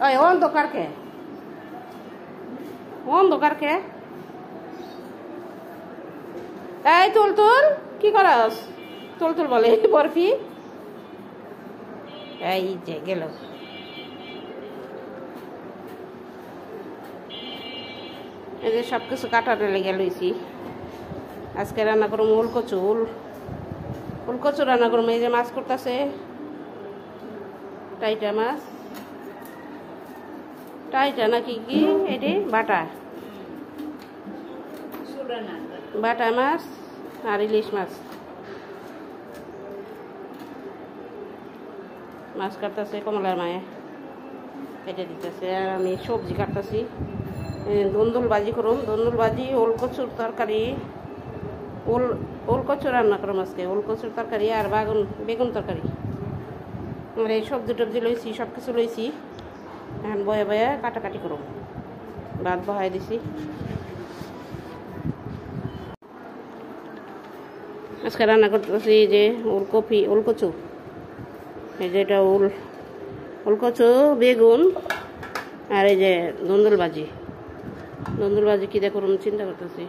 ওই অন্ধকার কে? অন্ধকার কে? এই তুল তুল, কি করাস? তুল তুল বলে বরফি। এই যে গেল। এই যে সব কিছু কাটাতে লেগে লইছি। আজকে রান্না করবো উলকচু। উলকচু রান্না করবো। এই যে মাছ করতেছে, টাইটা মাছ। টাইটা নাকি কি এটি? বাটা বাটা মাছ আর ইলিশ মাছ। মাছ কাটতেছে কমলার মায়ে, কেটে দিতেছে। আর আমি সবজি কাটতেছি। দুন্দুল ভাজি করুন, দুন্দুল ভাজি, ওলকচুর তরকারি। ওলকচু রান্না করুন আজকে, ওলকচুর তরকারি আর বেগুন তরকারি। আর এই সবজি টবজি লইছি, সব কিছু লইছি। এখন বয়ে বয়ে কাটাকাটি করুন। ভাত বহাই দিছি। আজকে রান্না করতেছি এই যে ওলকচু। এই যে এটা ওলকচু, বেগুন আর এই যে দুন্দুল ভাজি। দুন্দুল ভাজি কী দিয়ে করুন চিন্তা করতেছি,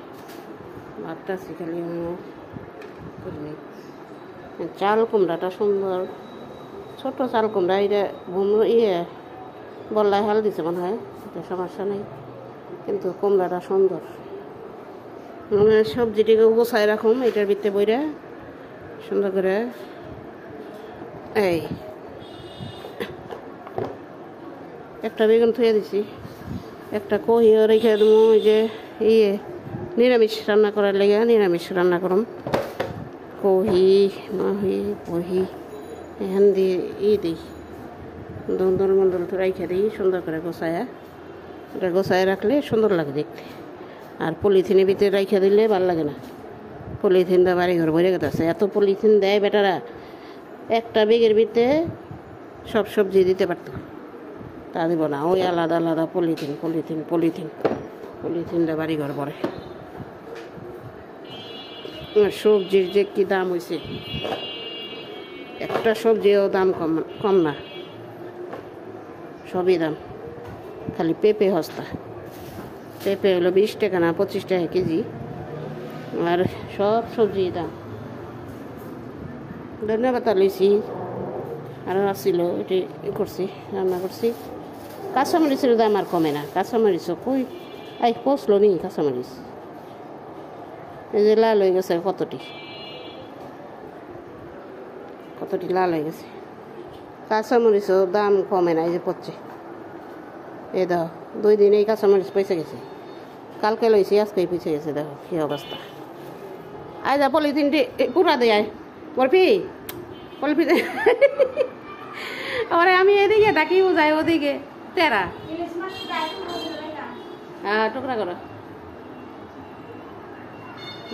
ভাবতেছি খালি। চাল কুমড়াটা সুন্দর, ছোট চাল কুমড়া। এটা বল্লায় হাল দিছে মনে হয়, এটা সমস্যা নেই, কিন্তু কুমড়াটা সুন্দর। মানে সবজিটিকে গোছায় রাখুন এটার ভিতরে বইরা সুন্দর করে। এই একটা বেগুন থুয়ে দিছি, একটা কহিও রেখে দেবো। ওই যে নিরামিষ রান্না করার লেগে, নিরামিষ রান্না করুন। কহি এখান দিয়ে দিই, দুন্দুল মন্ডল তো রেখে দিই সুন্দর করে গোছায়া। এটা গোছায় রাখলে সুন্দর লাগে দেখতে। আর পলিথিনের ভিতরে রেখে দিলে ভালো লাগে না। পলিথিনটা বাড়ি ঘর ভরে গেছে, এত পলিথিন দেয় বেটারা। একটা বেগের ভিতরে সব সবজি দিতে পারত, তা দিব না। ওই আলাদা আলাদা পলিথিনটা বাড়ি ঘর ভরে। সবজির যে কি দাম হয়েছে, একটা সবজিও দাম কম না, সবই দাম। খালি পেঁপে হস্তা, পেঁপে হলো 20 টাকা না 25 টাকা কেজি। আর সব সবজি দাম। ধন্যবাদ লইছি, আরও আসছিল, এটি করছি, রান্না করছি। কাঁচামরিচের দাম আর কমে না। কাঁচামরিচও কই পচলো নি কাঁচামরিচ। এই যে লাল হয়ে গেছে, কতটি লাল হয়ে গেছে। কাঁচামরিচও দাম কমে না, এই যে পচছে। এই দেখো 2 দিন এই কাঁচামরিচ পয়সা গেছে। কালকে লইছি, আজকেই পয়সা গেছে। দেখো কী অবস্থা। আয় যা পলিথিনটি পুরা দেয়, আয় বরফি পলিথিন। ওরে আমি এদিকে ডাকি যাই, ওদিকে তেরা। হ্যাঁ টুকরা করো।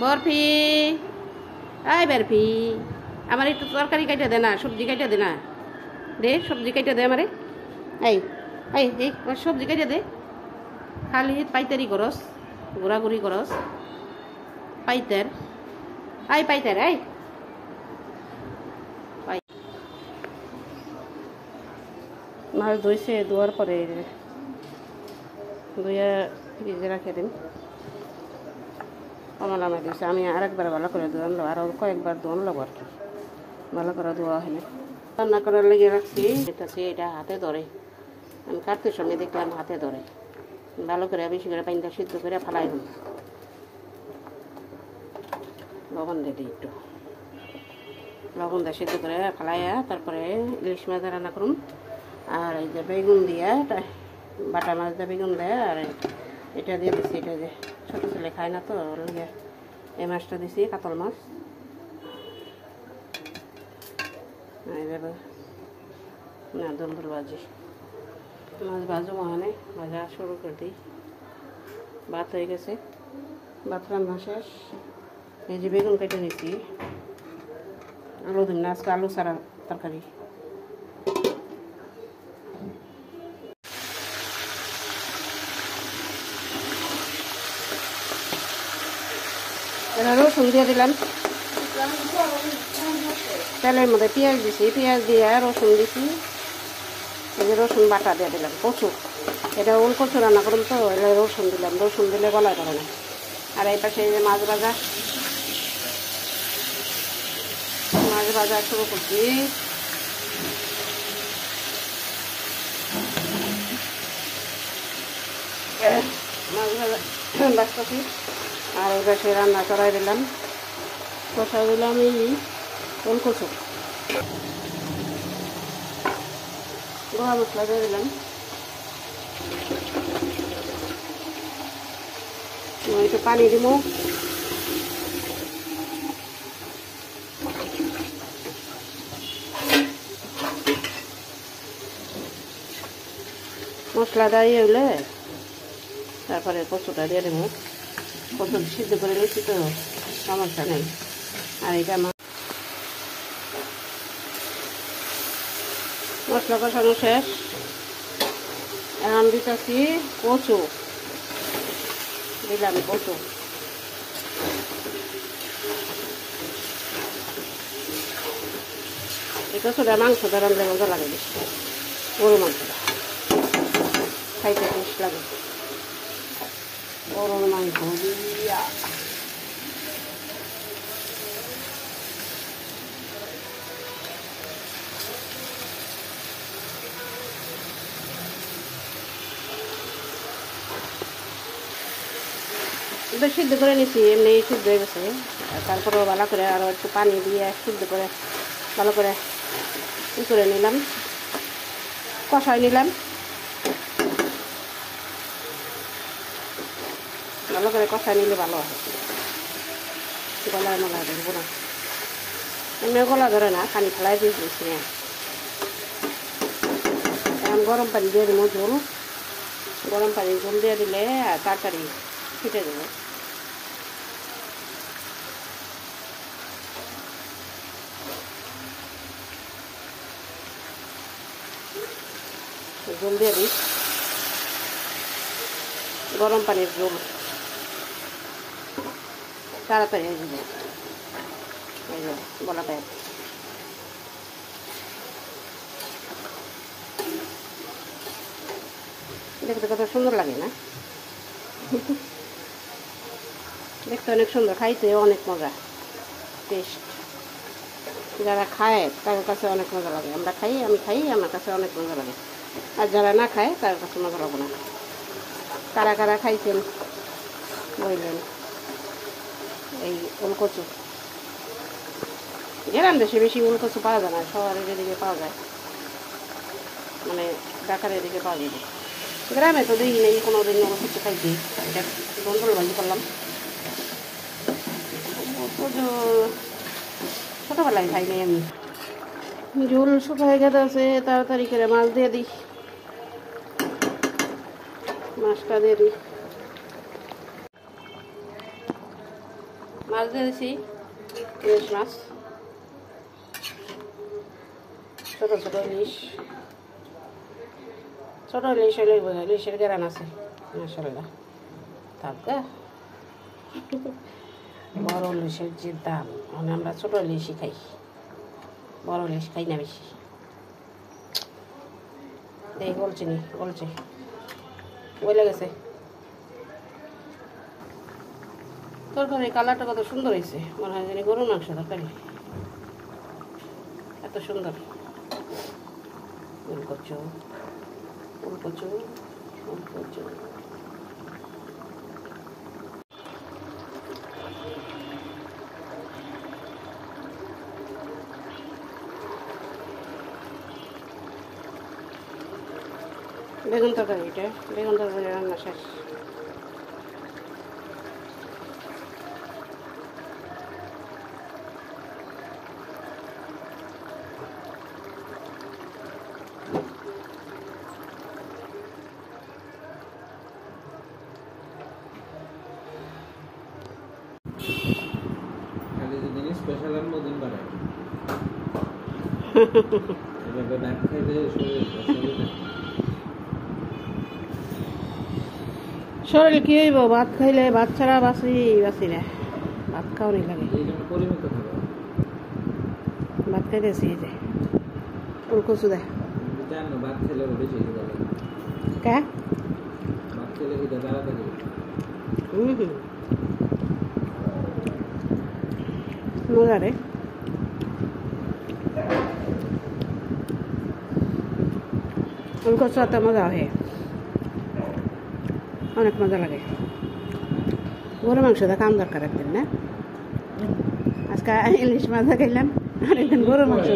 বরফি, আয় বরফি, আমার একটু তরকারি কাইটা দে না, সবজি কাইটা দে না। দে সবজি কাইটা দে আমারে। এই সবজি কাইটা দে। খালি পাইতারি করস, ঘোরাঘুরি করস। পাইতার মাছ ধুইছে, ধোয়ার পরে ধুয়ে ফ্রিজে রাখে দিন। কমলা মাছ দিয়েছে, আমি আরেকবার ভালো করে ধোয়া আনলো, আরও কয়েকবার ধোয়া আনলো আর কি। ভালো করে ধোয়া হয়নি, রান্না করার লেগে রাখছি। এটা হাতে ধরে, আমি কাটতে সময় দেখলাম হাতে ধরে। ভালো করে বেশি করে পানিটা সিদ্ধ করে ফালাই দিন। লবণ দিয়ে দিই একটু, লবণ দিয়ে সিদ্ধ করে ফালাইয়া তারপরে ইলিশ মাছ রান্না করুন। আর এই যে বেগুন দিয়ে, বাটা মাছ দিয়ে বেগুন দেয়। আর এটা দিয়ে দিচ্ছি, এটা যে ছোটো ছেলে খায় না, তো এই মাছটা দিছি, কাতল মাছ। না দুন্দুল ভাজি, মাছ ভাজো মহানে ভাজা শুরু করে দিই। ভাত হয়ে গেছে, ভাত রান্না শেষ। এই যে বেগুন কেটে নিচ্ছি, আলু দিন না, আজকে আলু ছাড়া তরকারি। রসুন দিয়ে দিলাম, তেলের মধ্যে পেঁয়াজ দিছি, পেঁয়াজ দিয়ে রসুন দিছি। এই যে রসুন বাটা দিয়ে দিলাম, কচু, এটা ওল কচু রান্না করুন তো, এটা রসুন দিলাম, রসুন দিলে গলায় ধরে না। আর এই পাশে এই যে মাছ ভাজা শুরু করছি। মাছ ভাজা বাঁচতেছি, আর এই পাশে রান্না করাই দিলাম, কষাই দিলাম এই ওল কচু, গোয়া মশলা দিয়ে দিলাম, একটু পানি দিব, মশলা দিয়ে হলে তারপরে কচুটা দিয়ে দেবো। কচু সিদ্ধ করে নিচ্ছি তো সমস্যা নেই। আর এটা আমার মশলা কষানো শেষ, এখন দিতেছি কচু, দিলাম কচু, এই কচুটা মাংস রান্না মজা লাগে বেশি, গরু মাংসটা খাইতে বেশ লাগে, গরুর মাংস দিয়া সিদ্ধ করে নিচ্ছি, এমনি সিদ্ধ হয়ে গেছে। তারপরেও ভালো করে আরও একটু পানি দিয়ে সিদ্ধ করে ভালো করে ই করে নিলাম, কষাই নিলাম, ভালো করে কষাই নিলে ভালো হয়, গলায় মলা ধরবো না, এমনি গলা ধরে না, পানি ফেলাই দিয়েছি। এখন গরম পানি দিয়ে দিব, ঝোল, গরম পানি ঝোল দিয়ে দিলে তাড়াতাড়ি ফুটে দেবো। ঝোল দিয়ে দিই, গরম পানির ঝোল তাড়াতাড়ি হয়ে যাবে। এই যে বলা পায় দেখতে কত সুন্দর লাগে না? দেখতে অনেক সুন্দর, খাইতে অনেক মজা, টেস্ট। যারা খায় তার কাছে অনেক মজা লাগে, আমরা খাই, আমি খাই, আমার কাছে অনেক মজা লাগে। আর যারা না খায় তার কাছে মজা লাগবে না। কারা কারা খাইছেন বললেন। এই ওলকচু গ্রাম দেশে বেশি ওলকচু পাওয়া যায় না, শহরের এদিকে পাওয়া যায়, মানে ঢাকার এদিকে পাওয়া যায়। গ্রামে তো দেখি নেই কোনো দিন ওলকচু খাইছি, এটা বন্ধুর ভাজি করলাম। ছোটোবেলায় খাই নাই আমি। ঝোল শুকায় গেছে আছে, তাড়াতাড়ি করে মাছ দিয়ে দিই, মাছটা দিয়ে দিই, মাছ দিয়ে দিছি, ইলিশ মাছ, ছোটো ছোটো ইলিশ, ছোটো ইলিশ হলে ইলিশের গ্রান আছে মাশাআল্লাহ। তারপরে বড় ইলিশের যে দাম, মানে আমরা ছোটো ইলিশই খাই, বড় ইলিশ খাই না বেশি। এই বলছি নি, বলছে বলে গেছে। তরকারি কালারটা কত সুন্দর হয়েছে, মনে হয় জানি গরুর মাংস তরকারি, এত সুন্দর। ওলকচু ওলকচু ওলকচু, বেগুন তরকারি, এটা বেগুন তরকারি রান্না শেষ। স্পেশাল মদিন বানায় এভাবে ভাত খাইলে শরীর কি হইব? ভাত খাইলে ভাত ছাড়া বাঁচি না, ভাত খাওয়ানি লাগে, পরিমিত খাবে। ভাত খাইতেছি। এই যে ওলকচু দেয় চান না ভাত খেলে বেশি খিদে লাগে কে ভাত খেলে খিদে তাড়াতাড়ি মজা রে কচু এত মজা হয় অনেক মজা লাগে গরু মাংস দা কাম দরকার একদিন না আজকে ইলিশ মাছ খেলাম আর একদিন গরু মাংস